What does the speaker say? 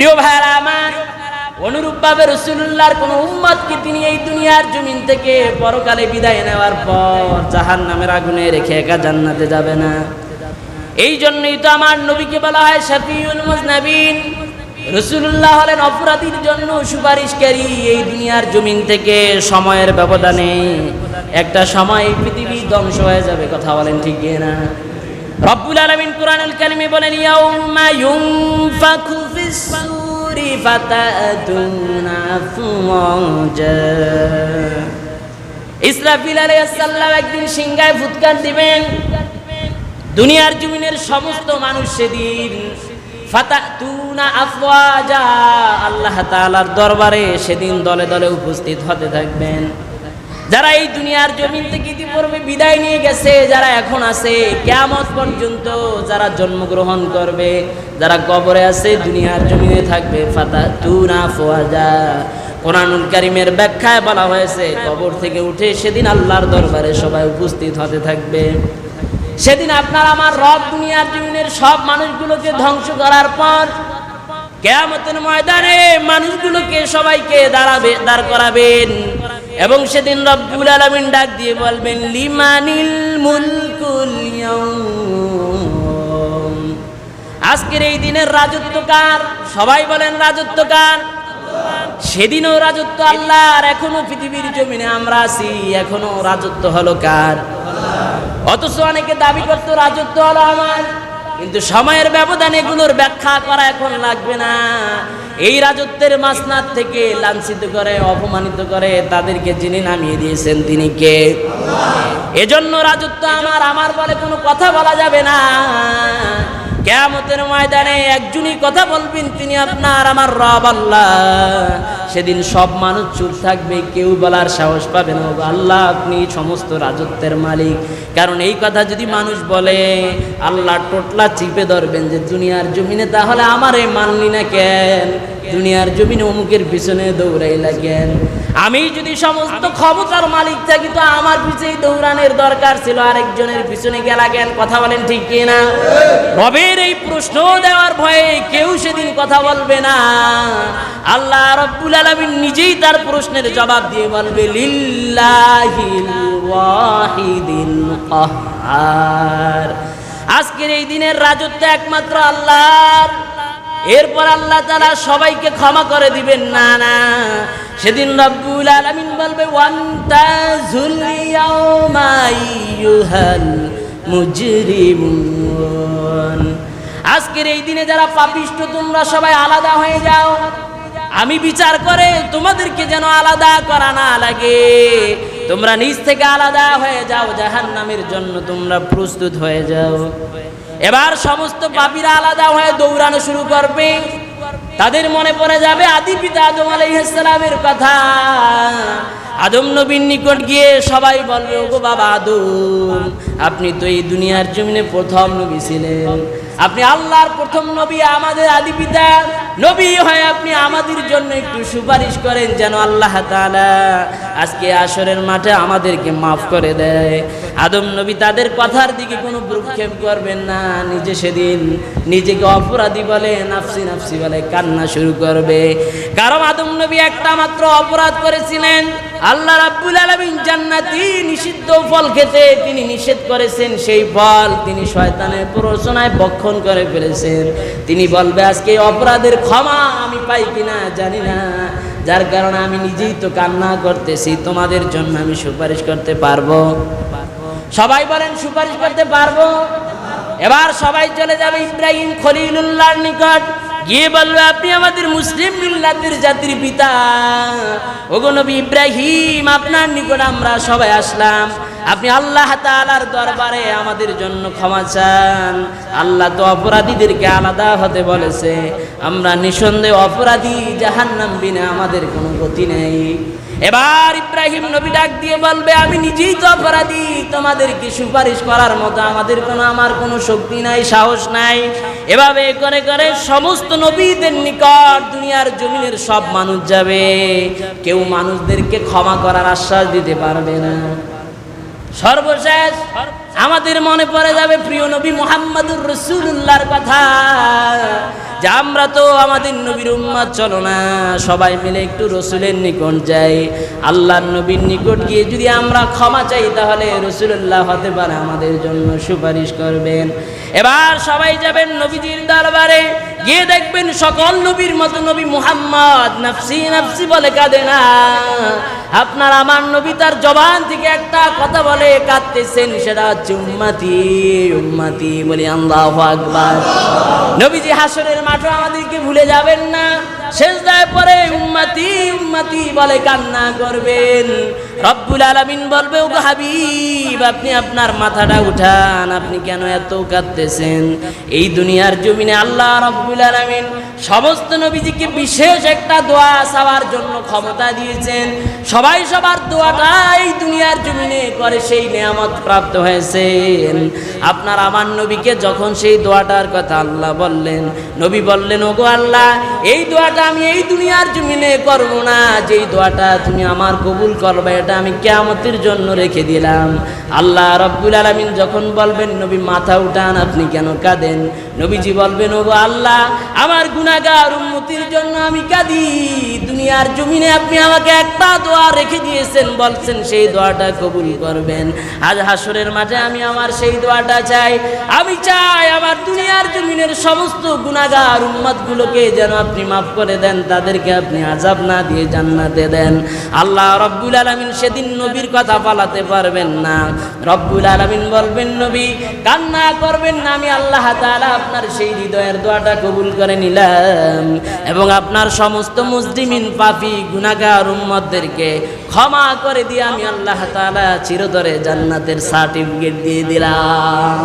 প্রিয় ভাইরা আমার, অনুরূপভাবে রাসূলুল্লাহর কোন উম্মতকে তিনি এই দুনিয়ার জমিন থেকে পরকালে বিদায় নেওয়ার পর জাহান্নামের আগুনে রেখে একা জান্নাতে যাবে না। এই জন্যই তো আমার নবীকে বলা হয় শাফিউল মুজনাবিন। রাসূলুল্লাহ হলেন অপরাধীর জন্য সুপারিশকারী। এই দুনিয়ার জমিন থেকে সময়ের ব্যবধানে একটা সময় পৃথিবী ধ্বংস হয়ে যাবে, কথা বলেন ঠিক না? রব্বুল আলামিন কুরআনুল কারীমে বলেন ইয়াউমা ইউনফাখু ফিস সূরি ফাতাতুনা আফওয়াজা। ইসরাফিল আলাইহিস সালাম একদিন সিংহায় ফুৎকার দিবেন। দুনিয়ার জমিনের সমস্ত মানুষ সেদিন ফাতাতুনা আফওয়াজা, আল্লাহ তাআলার দরবারে সেদিন দলে দলে উপস্থিত হতে থাকবেন। যারা এই দুনিয়ার জমিন থেকে ইতিপূর্বে বিদায় নিয়ে গেছে, যারা এখন আছে কিয়ামত পর্যন্ত, যারা জন্মগ্রহণ করবে, যারা কবরে আছে, দুনিয়ার জমিনে থাকবে, ফাতাতুনা আফওয়াজা। কোরআনুল কারীমের ব্যাখ্যায় বলা হয়েছে কবর থেকে উঠে সেদিন আল্লাহর দরবারে সবাই উপস্থিত হতে থাকবে। সেদিন আপনার আমার রব দুনিয়ার জমিনের সব মানুষগুলোকে ধ্বংস করার পর কিয়ামতের ময়দানে মানুষগুলোকে সবাইকে দাঁড় করাবেন এবং সেদিন রব্বুল আলামিন ডাক দিয়ে বলবেন লিমানিল মুলকুল ইয়াউম। আজকের এই দিনের রাজত্ব কার? সবাই বলেন রাজত্ব কার? সেদিনও রাজত্ব আল্লাহর। এখনো পৃথিবীর জমিনে আমরা আছি, এখনো রাজত্ব হলো কার? অথচ অনেকে দাবি করতো রাজত্ব হলো আমার, কিন্তু সময়ের ব্যবধানে এগুলোর ব্যাখ্যা করা এখন লাগবে না। এই রাজত্বের মাসনাদ থেকে লাঞ্ছিত করে, অপমানিত করে তাদেরকে যিনি নামিয়ে দিয়েছেন তিনি কে? এজন্য রাজত্ব আমার, আমার বলে কোনো কথা বলা যাবে না। কিয়ামতের ময়দানে একজনই কথা বলবেন, তিনি আপনার আমার রব আল্লাহ। সেদিন সব মানুষ চুপ থাকবে, কেউ বলার সাহস পাবে না আল্লাহ আপনি সমস্ত রাজত্বের মালিক। কারণ এই কথা যদি মানুষ বলে, আল্লাহ টোটলা চিপে ধরবেন যে দুনিয়ার জমিনে তাহলে আমারে মানলি না কেন? দুনিয়ার জমিনে অমুকের পিছনে দৌড়াইলা কেন? আমি যদি সমস্ত ক্ষমতার মালিক থাকি তো আমার পিছনেই দৌড়ানোর দরকার ছিল, আরেকজনের পিছনে গেলা কেন? কথা বলেন ঠিক কিনা? রবের এই প্রশ্ন দেওয়ার ভয়ে কেউ সেদিন কথা বলবে না। আল্লাহ রব্বুল আলামিন নিজেই তার প্রশ্নের জবাব দিয়ে বলবে লিল্লাহিল ওয়াহিদিল কাহ্হার। আজকের এই দিনের রাজত্ব একমাত্র আল্লাহর। এরপর আল্লাহ তাআলা সবাইকে ক্ষমা করে দিবেন না, না। সেদিন রব্বুল আলামিন বলবে ওয়ান্তাজুল ইয়াউমা আইয়ুহাল মুজরিমুন। আজকের এই দিনে যারা পাপিষ্ঠ তোমরা সবাই আলাদা হয়ে যাও, আমি বিচার করে তোমাদেরকে যেন আলাদা করা না লাগে। তোমরা নিজ থেকে আলাদা হয়ে যাও, জাহান্নামের জন্য তোমরা প্রস্তুত হয়ে যাও। এবার সমস্ত পাপীরা আলাদা হয়ে দৌড়ানো শুরু করবে। তাদের মনে পড়ে যাবে আদি পিতা আদম আলাইহিস সালামের কথা। আদম নবীর নিকট গিয়ে সবাই বলবে ওগো বাবা আদম, আপনি তো এই দুনিয়ার জমিনে প্রথম নবী ছিলেন, আপনি আল্লাহর প্রথম নবী, আমাদের আদি পিতা নবী হয় আপনি আমাদের জন্য একটু সুপারিশ করেন যেন আল্লাহ তাআলা আজকে আসরের মাঠে আমাদেরকে মাফ করে দেয়। আদম নবী তাদের কথার দিকে কোনো ভ্রুক্ষেপ করবেন না। নিজে সেদিন নিজেকে অপরাধী বলে, নাফসি নাফসি বলে কান্না শুরু করবে। কারণ আদম নবী একটা মাত্র অপরাধ করেছিলেন। আল্লাহ রাব্বুল আলামিন জান্নাতি নিষিদ্ধ ফল খেতে তিনি নিষেধ করেছেন, সেই ফল তিনি শয়তানের প্ররোচনায় ভক্ষণ করে ফেলেছেন। তিনি বলবে আজকে অপরাধের ক্ষমা আমি পাই কিনা জানি না, যার কারণে আমি নিজেই তো কান্না করতেছি, তোমাদের জন্য আমি সুপারিশ করতে পারবো? সবাই বলেন সুপারিশ করতে পারবো? এবার সবাই চলে যাবে ইব্রাহিম খলিলুল্লাহর নিকট, গিয়ে বলবে আপনি আমাদের মুসলিম মিল্লাতের জাতির পিতা, ওগো নবী ইব্রাহিম আপনার নিকট আমরা সবাই আসলাম, আপনি আল্লাহ তাআলার দরবারে আমাদের জন্য ক্ষমা চান। আল্লাহ তো অপরাধীদেরকে আলাদা হতে বলেছে, আমরা নিঃসন্দেহে অপরাধী, জাহান্নাম বিনা আমাদের কোনো গতি নেই। এবার ইব্রাহিম নবী ডাক দিয়ে বলবে আমি নিজেই তো অপরাধী, তোমাদেরকে সুপারিশ করার মতো আমার কোনো শক্তি নাই, সাহস নাই। এভাবে করে করে সমস্ত নবীদের নিকট দুনিয়ার জমিনের সব মানুষ যাবে, কেউ মানুষদেরকে ক্ষমা করার আশ্বাস দিতে পারবে না। সর্বশেষ আমাদের মনে পড়ে যাবে প্রিয় নবী মুহাম্মদুর রাসূলুল্লাহর কথা। যে আমরা তো আমাদের নবীর উম্মত, চলো না সবাই মিলে একটু রসুলের নিকট যাই। আল্লাহর নবীর নিকট গিয়ে যদি আমরা ক্ষমা চাই তাহলে রাসূলুল্লাহ হতে পারে আমাদের জন্য সুপারিশ করবেন। এবার সবাই যাবেন নবীজির দরবারে, গিয়ে দেখবেন সকল নবীর মতো নবী মুহাম্মদ নাফসি নাফসি বলে কাঁদে না। আপনার আমার নবী তার জবান থেকে একটা কথা বলে কাঁদতেছেন, সেটা হচ্ছে উম্মতি উম্মতি বলি আল্লাহু আকবার। নবীজি হাসরের মাঠে আমাদেরকে ভুলে যাবেন না, সেজদায় পড়ে উম্মতি উম্মতি বলে কান্না করবেন। রব্বুল আলামিন বলবে, ও হাবিব আপনি আপনার মাথাটা উঠান, আপনি কেন এত কাঁদতেছেন? এই দুনিয়ার জমিনে আল্লাহ রব্বুল আলামিন সমস্ত নবীজিকে বিশেষ একটা দোয়া চাওয়ার জন্য ক্ষমতা দিয়েছেন। সবাই সবার দোয়াটা এই দুনিয়ার জমিনে করে, সেই নিয়ামত প্রাপ্ত হয়েছেন। আপনার আমার নবীকে যখন সেই দোয়াটার কথা আল্লাহ বললেন, নবী বললেন, ওগো আল্লাহ এই দোয়াটা আমি এই দুনিয়ার জমিনে করব না, যেই দোয়াটা তুমি আমার কবুল করবে এটা আমি কিয়ামতের জন্য রেখে দিলাম। আল্লাহ রব্বুল আলামিন যখন বলবেন, নবী মাথা উঠান, আপনি কেন কাঁদেন? নবীজি বলবেন, ওগো আল্লাহ আমার গুনাহগার উম্মতির জন্য আমি কাঁদি। দুনিয়ার জমিনে আপনি আমাকে একটা দোয়া রেখে দিয়েছেন, বলছেন সেই দোয়াটা কবুল করবেন। আজ হাসরের মাঠে আমি আমার সেই দোয়াটা চাই। আমি চাই আমার দুনিয়ার জমিনের সমস্ত গুনাহগার উম্মতগুলোকে যেন আপনি মাফ করে দেন, তাদেরকে আপনি আযাব না দিয়ে জান্নাতে দেন। আল্লাহ রব্বুল আলামিন সেদিন নবীর কথা পালাতে পারবেন না। রব্বুল আলামিন বলবেন, নবী কান্না করবেন না, আমি আল্লাহ তাআলা আপনার সেই হৃদয়ের দোয়াটা কবুল করে নিলাম এবং আপনার সমস্ত মুসলিমিন পাপী গুনাহগার উম্মতদেরকে ক্ষমা করে দিয়ে আমি আল্লাহ তাআলা চিরতরে জান্নাতের সার্টিফিকেট দিয়ে দিলাম।